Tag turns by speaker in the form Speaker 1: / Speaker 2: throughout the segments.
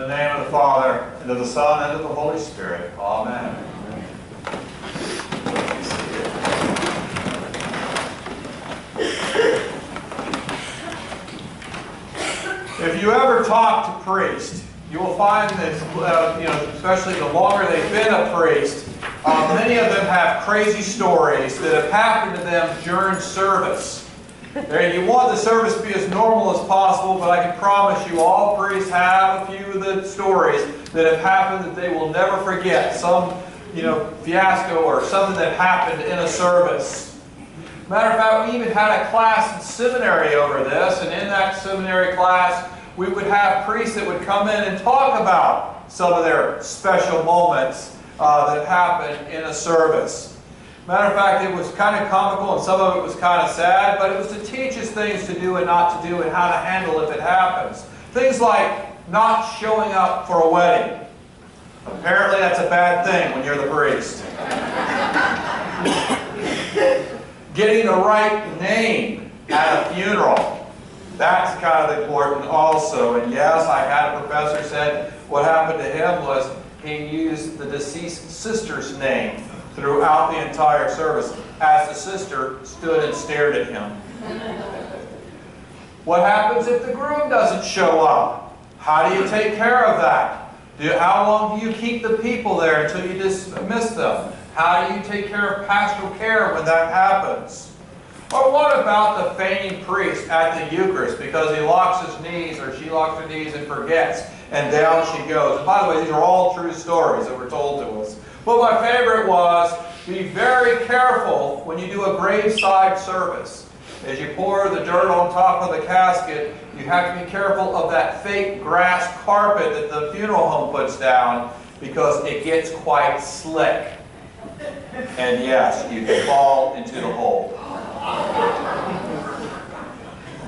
Speaker 1: In the name of the Father, and of the Son, and of the Holy Spirit. Amen. If you ever talk to priests, you will find that, especially the longer they've been a priest, many of them have crazy stories that have happened to them during service. You want the service to be as normal as possible, but I can promise you all priests have a few of the stories that have happened that they will never forget. Some, fiasco or something that happened in a service. Matter of fact, we even had a class in seminary over this, and in that seminary class, we would have priests that would come in and talk about some of their special moments that happened in a service. Matter of fact, it was kind of comical and some of it was kind of sad, but it was to teach us things to do and not to do and how to handle if it happens. Things like not showing up for a wedding. Apparently that's a bad thing when you're the priest. Getting the right name at a funeral. That's kind of important also. And yes, I had a professor said what happened to him was he used the deceased sister's name throughout the entire service as the sister stood and stared at him. What happens if the groom doesn't show up? How do you take care of that? How long do you keep the people there until you dismiss them? How do you take care of pastoral care when that happens? Or what about the feigning priest at the Eucharist because he locks his knees or she locks her knees and forgets and down she goes? And by the way, these are all true stories that were told to us. But my favorite was, be very careful when you do a graveside service. As you pour the dirt on top of the casket, you have to be careful of that fake grass carpet that the funeral home puts down because it gets quite slick. And yes, you can fall into the hole.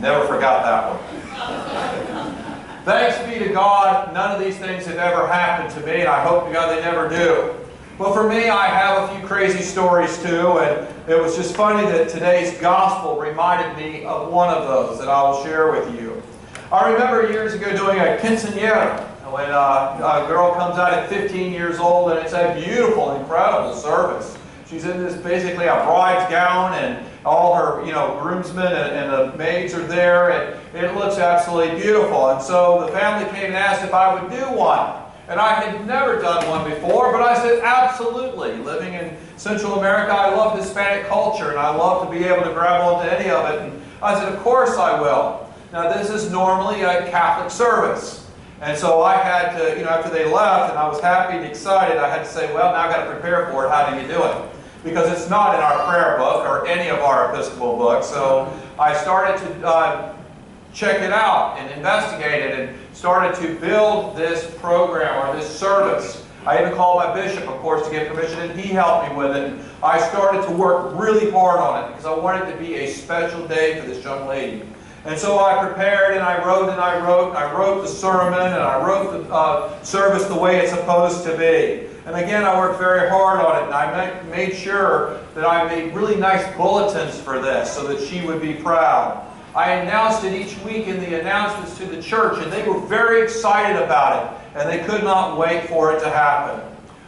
Speaker 1: Never forgot that one. Thanks be to God, none of these things have ever happened to me, and I hope to God they never do. But for me, I have a few crazy stories too, and it was just funny that today's gospel reminded me of one of those that I will share with you. I remember years ago doing a quinceañera, when a girl comes out at 15 years old, and it's a beautiful, incredible service. She's in this basically a bride's gown, and all her groomsmen and the maids are there, and it looks absolutely beautiful. And so the family came and asked if I would do one. And I had never done one before, but I said, absolutely. Living in Central America, I love Hispanic culture, and I love to be able to grab onto any of it. And I said, of course I will. Now, this is normally a Catholic service. And so I had to, after they left, and I was happy and excited, I had to say, well, now I've got to prepare for it. How do you do it? Because it's not in our prayer book or any of our Episcopal books. So I started to check it out and investigate it and started to build this program or this service. I even called my bishop, of course, to get permission, and he helped me with it. And I started to work really hard on it because I wanted it to be a special day for this young lady. And so I prepared and I wrote and I wrote. I wrote the sermon and I wrote the service the way it's supposed to be. And again, I worked very hard on it, and I made sure that I made really nice bulletins for this so that she would be proud. I announced it each week in the announcements to the church, and they were very excited about it, and they could not wait for it to happen.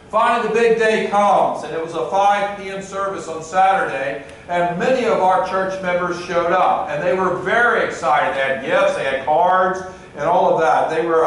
Speaker 1: Finally, the big day comes, and it was a 5 p.m. service on Saturday, and many of our church members showed up, and they were very excited. They had gifts, they had cards, and all of that. They were,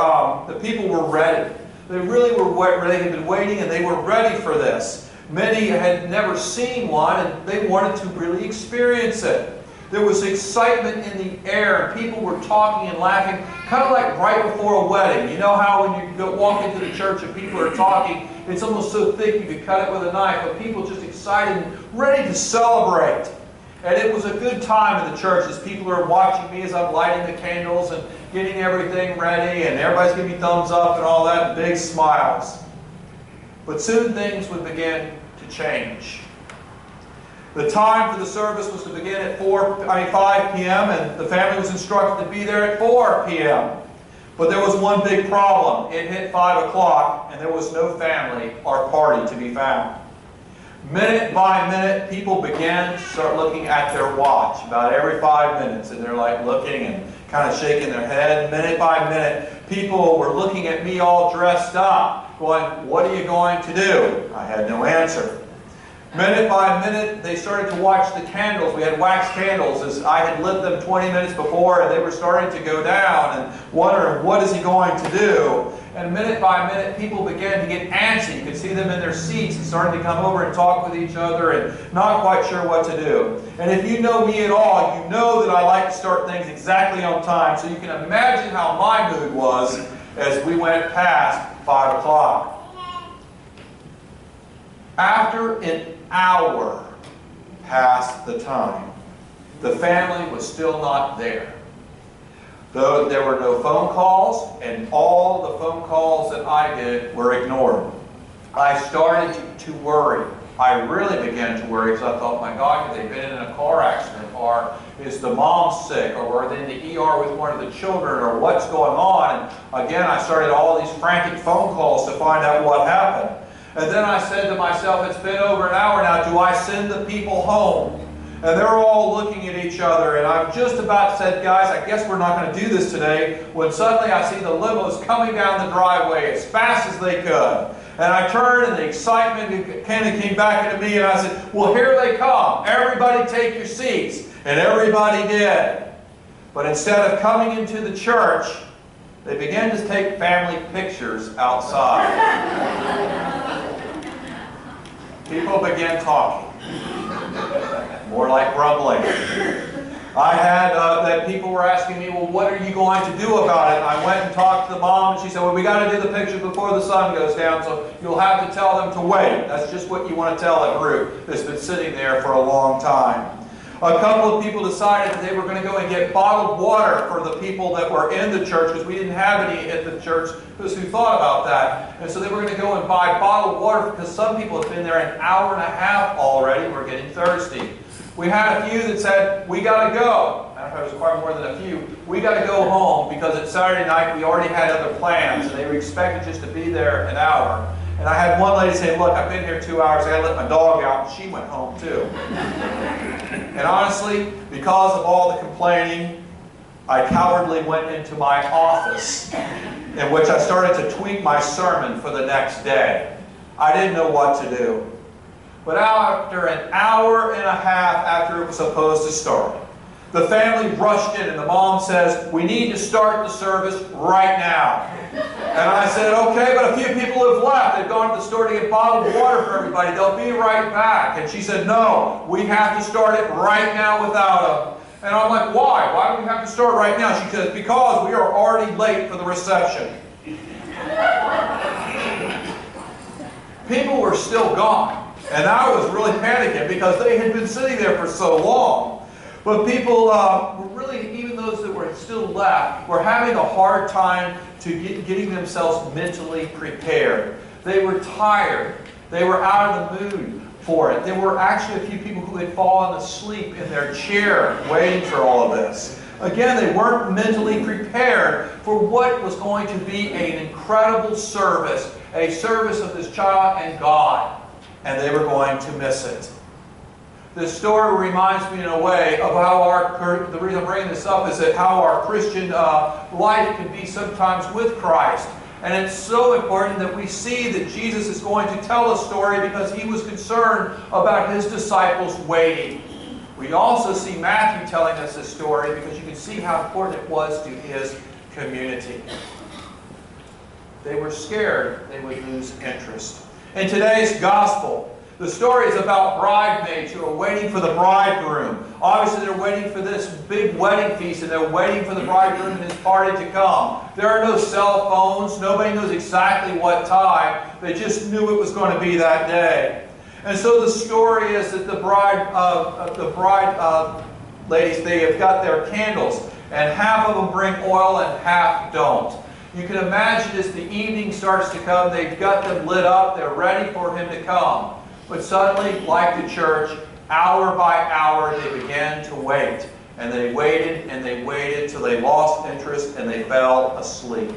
Speaker 1: the people were ready. They really were ready. They had been waiting, and they were ready for this. Many had never seen one, and they wanted to really experience it. There was excitement in the air, and people were talking and laughing, kind of like right before a wedding. You know how when you walk into the church and people are talking, it's almost so thick you could cut it with a knife, but people just excited and ready to celebrate. And it was a good time in the church as people are watching me as I'm lighting the candles and getting everything ready, and everybody's giving me thumbs up and all that, and big smiles. But soon things would begin to change. The time for the service was to begin at 5 p.m. and the family was instructed to be there at 4 p.m. But there was one big problem. It hit 5 o'clock and there was no family or party to be found. Minute by minute, people began to start looking at their watch about every 5 minutes. And they're like looking and kind of shaking their head. Minute by minute, people were looking at me all dressed up, going, "What are you going to do?" I had no answer. Minute by minute, they started to watch the candles. We had wax candles as I had lit them 20 minutes before, and they were starting to go down and wondering, what is he going to do? And minute by minute, people began to get antsy. You could see them in their seats and starting to come over and talk with each other and not quite sure what to do. And if you know me at all, you know that I like to start things exactly on time. So you can imagine how my mood was as we went past 5 o'clock. After an hour past the time, the family was still not there. Though there were no phone calls, and all the phone calls that I did were ignored. I started to worry. I really began to worry because I thought, my God, have they been in a car accident? Or is the mom sick? Or are they in the ER with one of the children? Or what's going on? And again, I started all these frantic phone calls to find out what happened. And then I said to myself, it's been over an hour now, do I send the people home? And they're all looking at each other, and I've just about said, guys, I guess we're not going to do this today, when suddenly I see the limos coming down the driveway as fast as they could. And I turned, and the excitement kind of came back into me, and I said, well, here they come. Everybody take your seats. And everybody did. But instead of coming into the church, they began to take family pictures outside. People began talking. More like grumbling. I had that people were asking me, well, what are you going to do about it? And I went and talked to the mom, and she said, well, we got to do the pictures before the sun goes down, so you'll have to tell them to wait. That's just what you want to tell a group that's been sitting there for a long time. A couple of people decided that they were going to go and get bottled water for the people that were in the church, because we didn't have any at the church, because who thought about that? And so they were going to go and buy bottled water, because some people had been there an hour and a half already and were getting thirsty. We had a few that said, we got to go. I don't know if it was quite more than a few. We got to go home because it's Saturday night. We already had other plans, and they were expected just to be there an hour. And I had one lady say, look, I've been here 2 hours. I got to let my dog out. And she went home too. And honestly, because of all the complaining, I cowardly went into my office, in which I started to tweak my sermon for the next day. I didn't know what to do. But after an hour and a half after it was supposed to start, the family rushed in, and the mom says, we need to start the service right now. And I said, okay, but a few people have left. They've gone to the store to get bottled water for everybody. They'll be right back. And she said, no, we have to start it right now without them. And I'm like, why? Why do we have to start right now? She says, because we are already late for the reception. People were still gone. And I was really panicking because they had been sitting there for so long. But people were really, even those that were still left, were having a hard time to getting themselves mentally prepared. They were tired. They were out of the mood for it. There were actually a few people who had fallen asleep in their chair waiting for all of this. Again, they weren't mentally prepared for what was going to be an incredible service, a service of this child and God. And they were going to miss it. This story reminds me in a way of how the reason I'm bringing this up is that how our Christian life can be sometimes with Christ. And it's so important that we see that Jesus is going to tell a story because he was concerned about his disciples waiting. We also see Matthew telling us this story because you can see how important it was to his community. They were scared they would lose interest. In today's gospel, the story is about bridesmaids who are waiting for the bridegroom. Obviously, they're waiting for this big wedding feast, and they're waiting for the bridegroom and his party to come. There are no cell phones. Nobody knows exactly what time. They just knew it was going to be that day. And so the story is that the bride ladies, they have got their candles, and half of them bring oil and half don't. You can imagine as the evening starts to come, they've got them lit up, they're ready for him to come. But suddenly, like the church, hour by hour, they began to wait. And they waited till they lost interest and they fell asleep.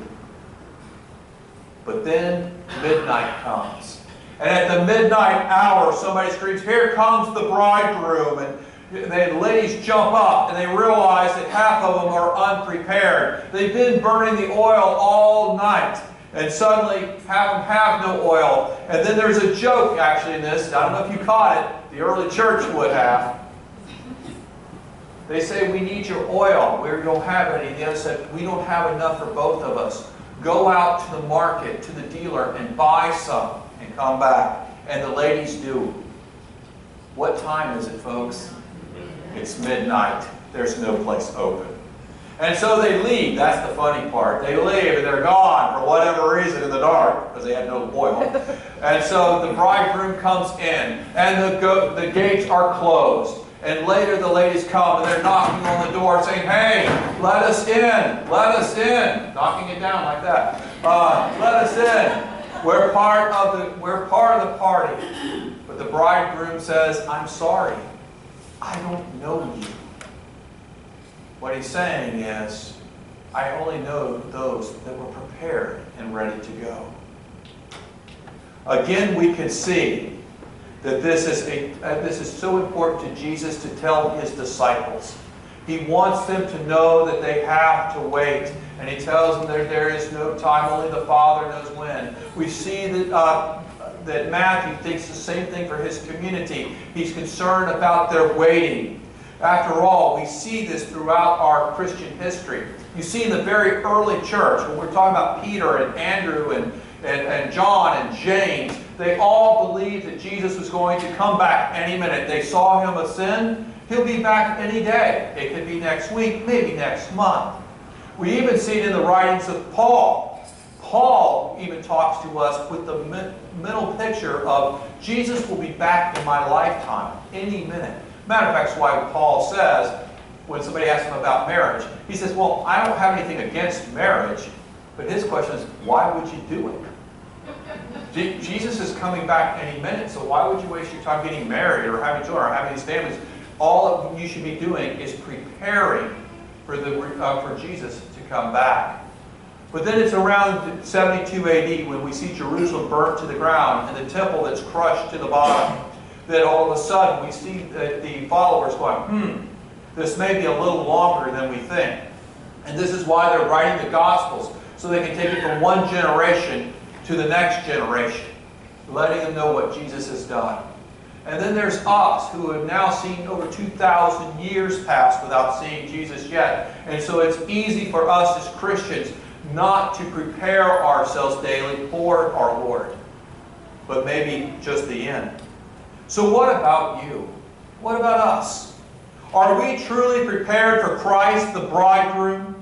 Speaker 1: But then midnight comes. And at the midnight hour, somebody screams, "Here comes the bridegroom." And the ladies jump up and they realize that half of them are unprepared. They've been burning the oil all night. And suddenly, half of them have no oil. And then there's a joke actually in this. I don't know if you caught it. The early church would have. They say, "We need your oil." We don't have any. The other said, "We don't have enough for both of us. Go out to the market, to the dealer, and buy some and come back." And the ladies do. What time is it, folks? It's midnight. There's no place open. And so they leave. That's the funny part. They leave and they're gone for whatever reason in the dark because they had no oil. And so the bridegroom comes in and the gates are closed. And later the ladies come and they're knocking on the door saying, "Hey, let us in, let us in." Knocking it down like that. "Let us in. We're part of the party." But the bridegroom says, "I'm sorry. I don't know you." What he's saying is, "I only know those that were prepared and ready to go." Again, we can see that this is so important to Jesus to tell his disciples. He wants them to know that they have to wait. And he tells them that there is no time, only the Father knows when. We see that Matthew thinks the same thing for his community. He's concerned about their waiting. After all, we see this throughout our Christian history. You see in the very early church, when we're talking about Peter and Andrew and John and James, they all believed that Jesus was going to come back any minute. They saw him ascend. He'll be back any day. It could be next week, maybe next month. We even see it in the writings of Paul. Paul even talks to us with the mental picture of Jesus will be back in my lifetime, any minute. Matter of fact, that's why Paul says, when somebody asks him about marriage, he says, "Well, I don't have anything against marriage," but his question is, why would you do it? Jesus is coming back any minute, so why would you waste your time getting married or having children or having these families? All you should be doing is preparing for Jesus to come back. But then it's around 72 AD when we see Jerusalem burnt to the ground and the temple that's crushed to the bottom, that all of a sudden we see that the followers going, this may be a little longer than we think. And this is why they're writing the Gospels, so they can take it from one generation to the next generation, letting them know what Jesus has done. And then there's us, who have now seen over 2,000 years pass without seeing Jesus yet. And so it's easy for us as Christians not to prepare ourselves daily for our Lord, but maybe just the end. So what about you? What about us? Are we truly prepared for Christ, the bridegroom?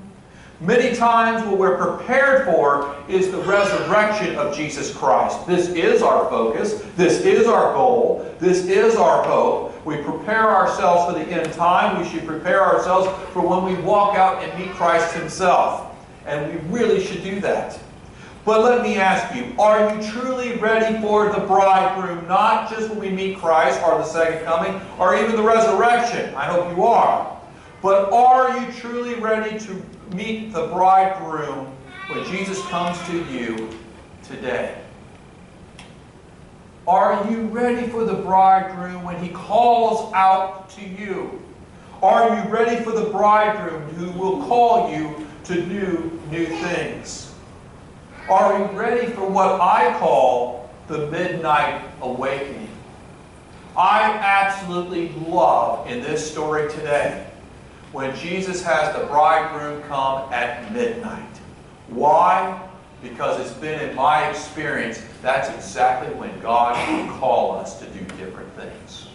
Speaker 1: Many times what we're prepared for is the resurrection of Jesus Christ. This is our focus. This is our goal. This is our hope. We prepare ourselves for the end time. We should prepare ourselves for when we walk out and meet Christ himself. And we really should do that. But let me ask you, are you truly ready for the bridegroom? Not just when we meet Christ or the second coming or even the resurrection. I hope you are. But are you truly ready to meet the bridegroom when Jesus comes to you today? Are you ready for the bridegroom when he calls out to you? Are you ready for the bridegroom who will call you to do new things? Are you ready for what I call the midnight awakening? I absolutely love in this story today when Jesus has the bridegroom come at midnight. Why? Because it's been in my experience, that's exactly when God will call us to do different things.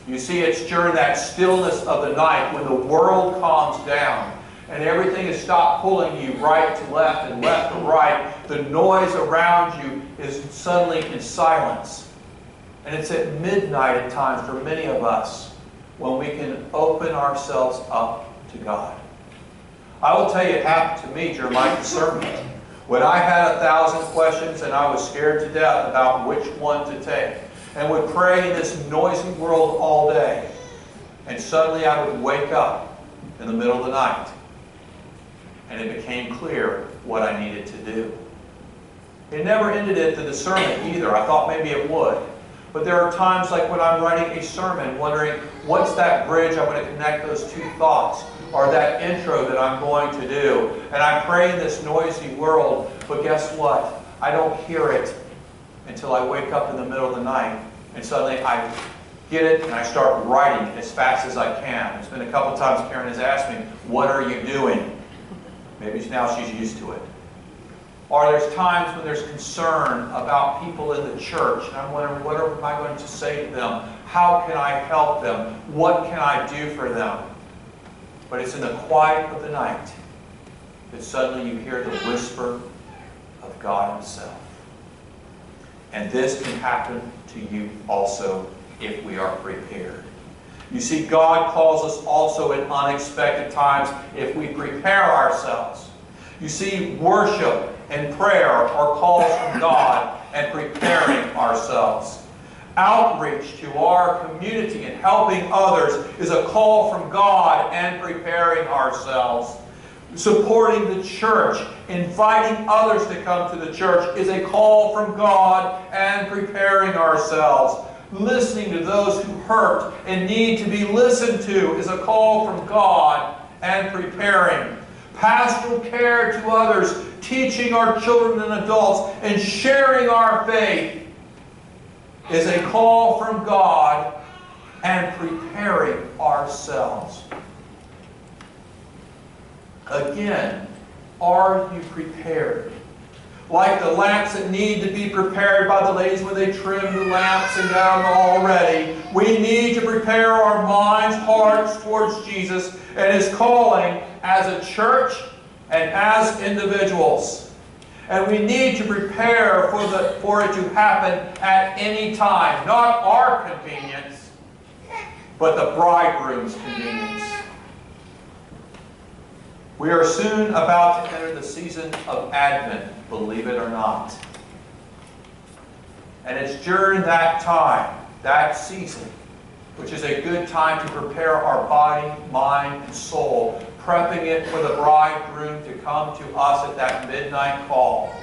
Speaker 1: You see, it's during that stillness of the night when the world calms down and everything has stopped pulling you right to left and left to right. The noise around you is suddenly in silence. And it's at midnight at times for many of us when we can open ourselves up to God. I will tell you, it happened to me during my discernment. When I had 1,000 questions and I was scared to death about which one to take, and would pray in this noisy world all day, and suddenly I would wake up in the middle of the night, and it became clear what I needed to do. It never ended at the sermon either. I thought maybe it would. But there are times like when I'm writing a sermon, wondering, what's that bridge I'm going to connect those two thoughts? Or that intro that I'm going to do. And I pray in this noisy world, but guess what? I don't hear it until I wake up in the middle of the night. And suddenly I get it and I start writing as fast as I can. It's been a couple times Karen has asked me, what are you doing? Maybe now she's used to it. Or there's times when there's concern about people in the church, and I'm wondering, what am I going to say to them? How can I help them? What can I do for them? But it's in the quiet of the night that suddenly you hear the whisper of God Himself. And this can happen to you also if we are prepared. You see, God calls us also in unexpected times if we prepare ourselves. You see, worship and prayer are calls from God and preparing ourselves. Outreach to our community and helping others is a call from God and preparing ourselves. Supporting the church, inviting others to come to the church is a call from God and preparing ourselves. Listening to those who hurt and need to be listened to is a call from God and preparing. Pastoral care to others, teaching our children and adults, and sharing our faith is a call from God and preparing ourselves. Again, are you prepared? Like the lamps that need to be prepared by the ladies when they trim the lamps and got them all ready, we need to prepare our minds, hearts towards Jesus and His calling as a church and as individuals. And we need to prepare for it to happen at any time. Not our convenience, but the bridegroom's convenience. We are soon about to enter the season of Advent, believe it or not. And it's during that time, that season, which is a good time to prepare our body, mind, and soul, prepping it for the bridegroom to come to us at that midnight call.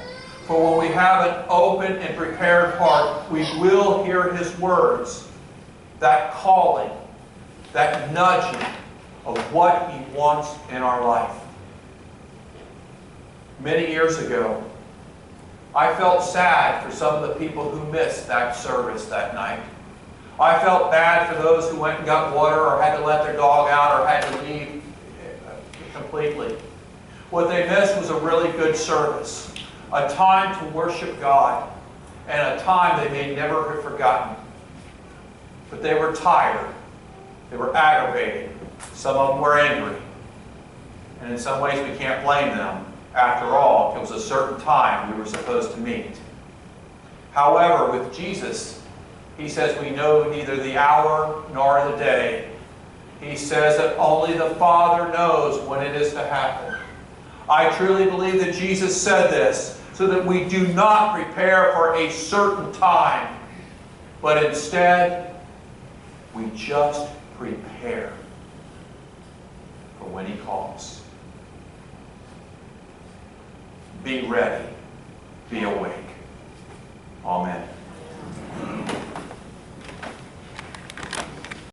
Speaker 1: For when we have an open and prepared heart, we will hear His words, that calling, that nudging of what He wants in our life. Many years ago, I felt sad for some of the people who missed that service that night. I felt bad for those who went and got water or had to let their dog out or had to leave completely. What they missed was a really good service, a time to worship God, and a time they may never have forgotten. But they were tired. They were aggravated. Some of them were angry. And in some ways we can't blame them. After all, it was a certain time we were supposed to meet. However, with Jesus, He says we know neither the hour nor the day. He says that only the Father knows when it is to happen. I truly believe that Jesus said this so that we do not prepare for a certain time, but instead we just prepare for when He calls. Be ready. Be awake.